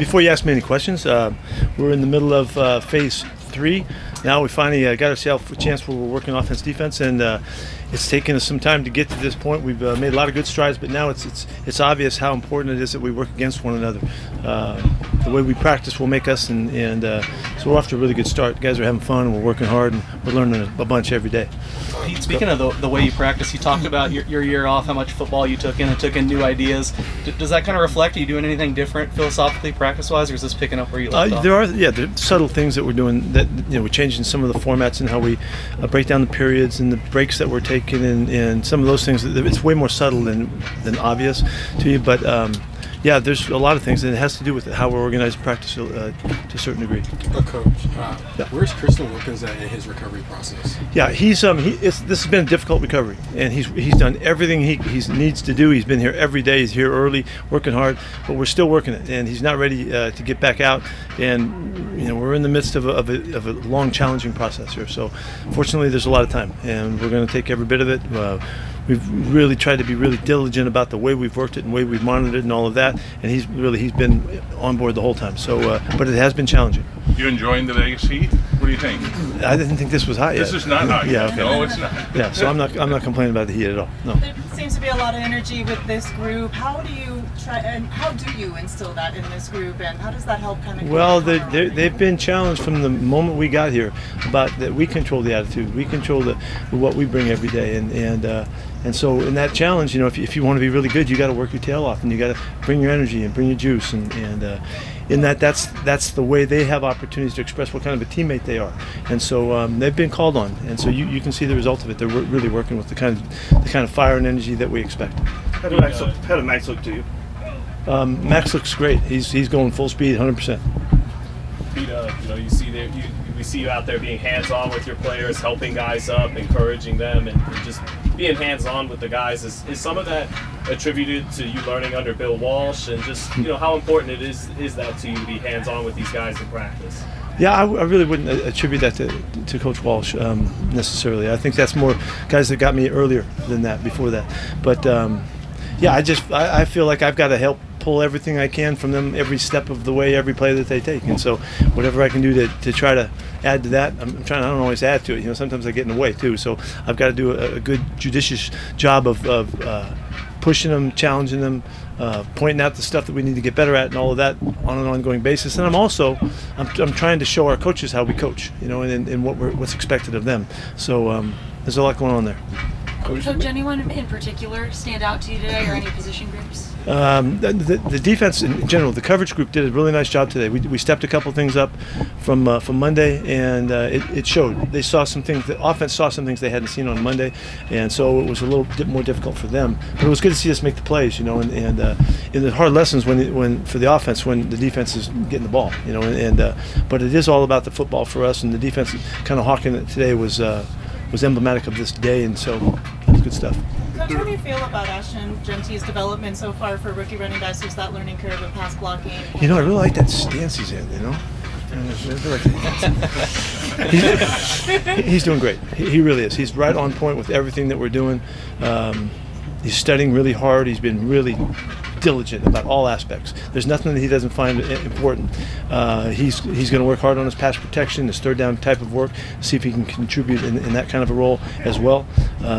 before you ask me any questions, we're in the middle of phase 3. Now we finally got ourselves a chance where we're working offense, defense, and it's taken us some time to get to this point. We've made a lot of good strides, but now it's obvious how important it is that we work against one another. The way we practice will make us, and so we're off to a really good start. The guys are having fun, and we're working hard, and we're learning a bunch every day. Pete, speaking of the way you practice, you talked about your year off, how much football you took in and took in new ideas. Does that kind of reflect? Are you doing anything different philosophically, practice-wise, or is this picking up where you left off? There are subtle things that we're doing. That we're changing some of the formats and how we break down the periods and the breaks that we're taking, and some of those things. It's way more subtle than obvious to you, but. There's a lot of things, and it has to do with how we're organizing practice to a certain degree. Coach, where's Christian Wilkins at in his recovery process? Yeah, this has been a difficult recovery, and he's done everything he needs to do. He's been here every day. He's here early, working hard, but we're still working it, and he's not ready to get back out. And we're in the midst of a long, challenging process here. So, fortunately, there's a lot of time, and we're going to take every bit of it. We've really tried to be really diligent about the way we've worked it and the way we've monitored it and all of that, and he's been on board the whole time. So, but it has been challenging. You enjoying today's heat? What do you think? I didn't think this was hot yet. This is not hot. Yeah, okay. No, it's not. Yeah, so I'm not complaining about the heat at all. No. There seems to be a lot of energy with this group. How do you instill that in this group, and how does that help kind of? Well, they've been challenged from the moment we got here about that we control the attitude, we control what we bring every day, and so in that challenge, if you want to be really good, you got to work your tail off, and you got to bring your energy and bring your juice, and in that's the way they have opportunities to express what kind of a teammate they are, and so they've been called on, and so you can see the result of it. They're really working with the kind of fire and energy that we expect. How did Max look to you? Max looks great. He's going full speed, 100%. Pete, we see you out there being hands-on with your players, helping guys up, encouraging them, and just being hands-on with the guys. Is some of that attributed to you learning under Bill Walsh, and just how important it is that to you to be hands-on with these guys in practice? Yeah, I really wouldn't attribute that to Coach Walsh necessarily. I think that's more guys that got me earlier than that, before that. But I feel like I've got to help pull everything I can from them every step of the way, every play that they take, and so whatever I can do to try to add to that, I'm trying. I don't always add to it. Sometimes I get in the way too. So I've got to do a good, judicious job of pushing them, challenging them, pointing out the stuff that we need to get better at, and all of that on an ongoing basis. And I'm trying to show our coaches how we coach, and what's expected of them. So there's a lot going on there. Coach, anyone in particular stand out to you today, or any position groups? The defense in general, the coverage group did a really nice job today. We stepped a couple things up from Monday, and it showed. They saw some things. The offense saw some things they hadn't seen on Monday, and so it was a little bit more difficult for them. But it was good to see us make the plays, and in the hard lessons when for the offense when the defense is getting the ball, but it is all about the football for us, and the defense kind of hawking it today was emblematic of this day, and so that's good stuff. Coach, how do you feel about Ashton Gentie's development so far for rookie running backs? Who's that learning curve of pass blocking? I really like that stance he's in, He's doing great. He really is. He's right on point with everything that we're doing. He's studying really hard. He's been really diligent about all aspects. There's nothing that he doesn't find important. He's going to work hard on his pass protection, his third down type of work, see if he can contribute in that kind of a role as well.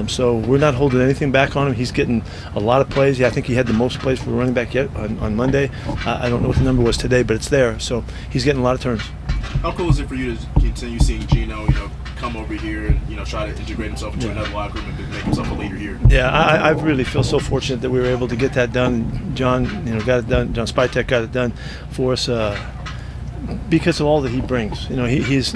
So we're not holding anything back on him. He's getting a lot of plays. Yeah, I think he had the most plays for a running back yet on Monday. I don't know what the number was today, but it's there. So he's getting a lot of turns. How cool is it for you to continue seeing Gino, come over here and try to integrate himself into another locker room and make himself a leader here? Yeah, I really feel so fortunate that we were able to get that done. John, got it done. John Spytek got it done for us because of all that he brings. He's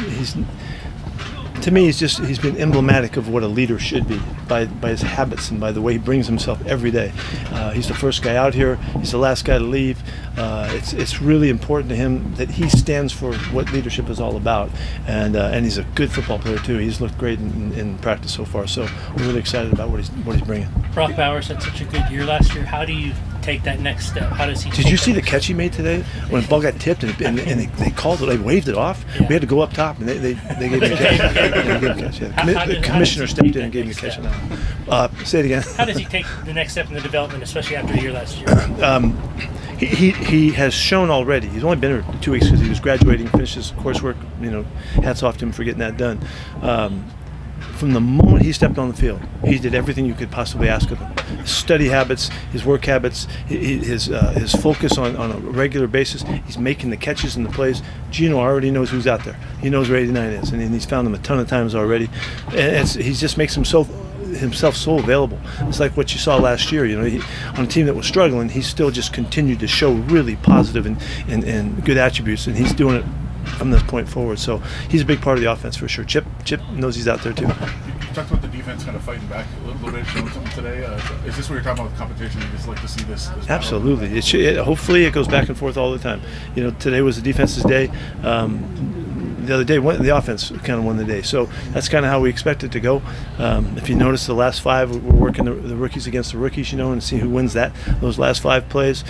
to me, he's been emblematic of what a leader should be by his habits and by the way he brings himself every day. He's the first guy out here. He's the last guy to leave. It's really important to him that he stands for what leadership is all about, and he's a good football player too. He's looked great in practice so far. So we're really excited about what he's bringing. Brock Bowers had such a good year last year. How do you take that next step? How does he? Did you see the catch he made today when the ball got tipped and they called it? They waved it off. Yeah. We had to go up top and they gave me a catch. They gave him a catch. Yeah. The commissioner stepped in and gave me a catch on that. Say it again. How does he take the next step in the development, especially after a year last year? he has shown already. He's only been here 2 weeks because he was graduating, finished his coursework. Hats off to him for getting that done. From the moment he stepped on the field, he did everything you could possibly ask of him. His study habits, his work habits, his focus on a regular basis. He's making the catches and the plays. Gino already knows who's out there. He knows where 89 is, and he's found them a ton of times already. And he just makes himself so available. It's like what you saw last year. On a team that was struggling, he still just continued to show really positive and good attributes, and he's doing it from this point forward. So he's a big part of the offense for sure. Chip knows he's out there too. You talked about the defense kind of fighting back a little bit, showing something today. Is this what you're talking about with competition? You just like to see this Absolutely. Hopefully it goes back and forth all the time. Today was the defense's day. The other day, the offense kind of won the day. So that's kind of how we expect it to go. If you notice, the last 5, we're working the rookies against the rookies, and see who wins those last 5 plays.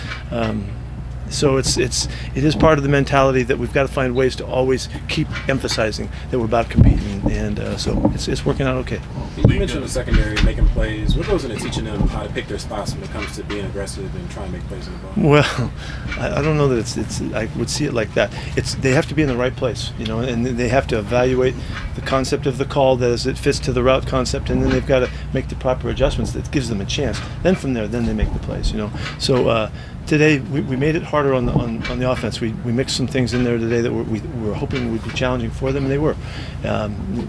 So it is part of the mentality that we've got to find ways to always keep emphasizing that we're about competing, and so it's working out okay. You mentioned the secondary making plays. What goes into teaching them how to pick their spots when it comes to being aggressive and trying to make plays in the ball? Well, I don't know that it's I would see it like that. They have to be in the right place, and they have to evaluate the concept of the call as it fits to the route concept, and then they've got to make the proper adjustments that gives them a chance. Then from there, they make the plays, So today we made it harder on the offense. We mixed some things in there today that we were hoping would be challenging for them, and they were.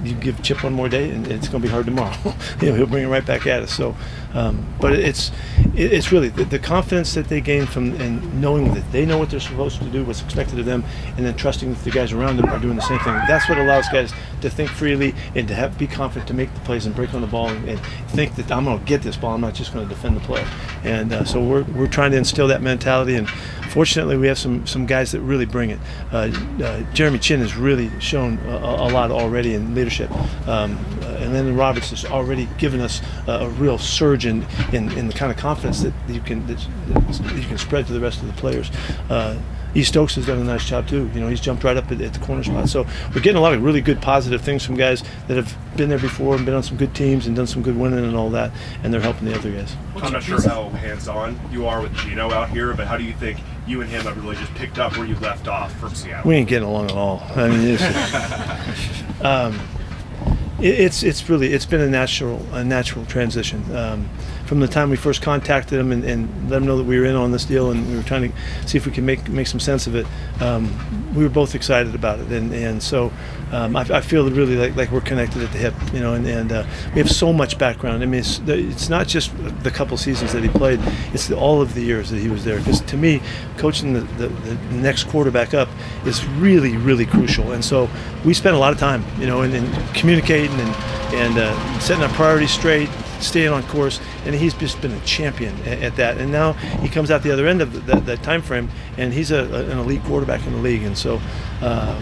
You give Chip one more day, and it's going to be hard tomorrow. He'll bring it right back at us. So, but it's really the confidence that they gain from and knowing that they know what they're supposed to do, what's expected of them, and then trusting that the guys around them are doing the same thing. That's what allows guys to think freely and to be confident to make the plays and break on the ball and think that I'm going to get this ball. I'm not just going to defend the play. And so we're trying to instill that mentality, and fortunately we have some guys that really bring it. Jeremy Chin has really shown a lot already in leadership, and then Roberts has already given us a real surge in the kind of confidence that you can spread to the rest of the players. E. Stokes has done a nice job too. He's jumped right up at the corner spot. So we're getting a lot of really good positive things from guys that have been there before and been on some good teams and done some good winning and all that, and they're helping the other guys. I'm not sure how hands-on you are with Gino out here, but how do you think you and him have really just picked up where you left off from Seattle? We ain't getting along at all. I mean, it's been a natural transition. From the time we first contacted him and let him know that we were in on this deal and we were trying to see if we can make some sense of it, we were both excited about it, and so I feel really like we're connected at the hip, and we have so much background. I mean, it's not just the couple seasons that he played; it's all of the years that he was there. Because to me, coaching the next quarterback up is really, really crucial, and so we spent a lot of time, in communicating and setting our priorities straight, staying on course, and he's just been a champion at that. And now he comes out the other end of that time frame, and he's an elite quarterback in the league. And so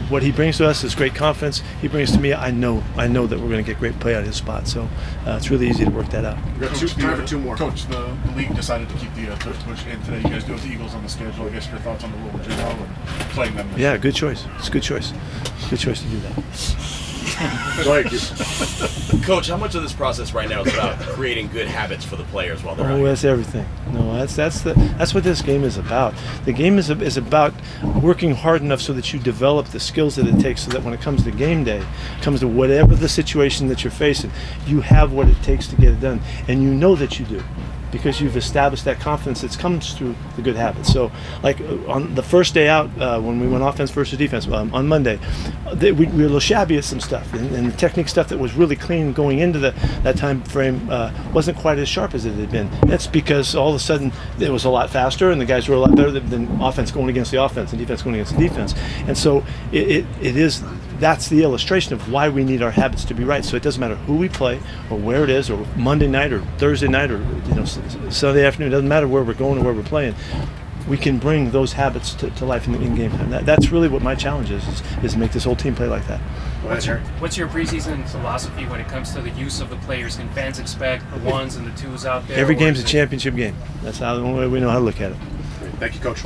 what he brings to us is great confidence. He brings to me, I know that we're going to get great play out of his spot. So it's really easy to work that out. Time for 2 more. Coach, the league decided to keep the coach push in today. You guys do have the Eagles on the schedule. I guess your thoughts on the role of Gino and playing them? Yeah, good choice. It's a good choice. Good choice to do that. Coach, how much of this process right now is about creating good habits for the players while they're out here? That's everything. No, that's what this game is about. The game is about working hard enough so that you develop the skills that it takes, so that when it comes to game day, comes to whatever the situation that you're facing, you have what it takes to get it done, and you know that you do, because you've established that confidence that comes through the good habits. So, like on the first day out, when we went offense versus defense on Monday, we were a little shabby at some stuff, and the technique stuff that was really clean going into that time frame wasn't quite as sharp as it had been. That's because all of a sudden it was a lot faster, and the guys were a lot better than offense going against the offense and defense going against the defense. And so that's the illustration of why we need our habits to be right. So it doesn't matter who we play or where it is, or Monday night or Thursday night or Sunday afternoon. It doesn't matter where we're going or where we're playing. We can bring those habits to life in game time. That's really what my challenge is to make this whole team play like that. What's your preseason philosophy when it comes to the use of the players? Can fans expect the ones and the twos out there? Every game's a championship game. That's the only way we know how to look at it. Thank you, Coach.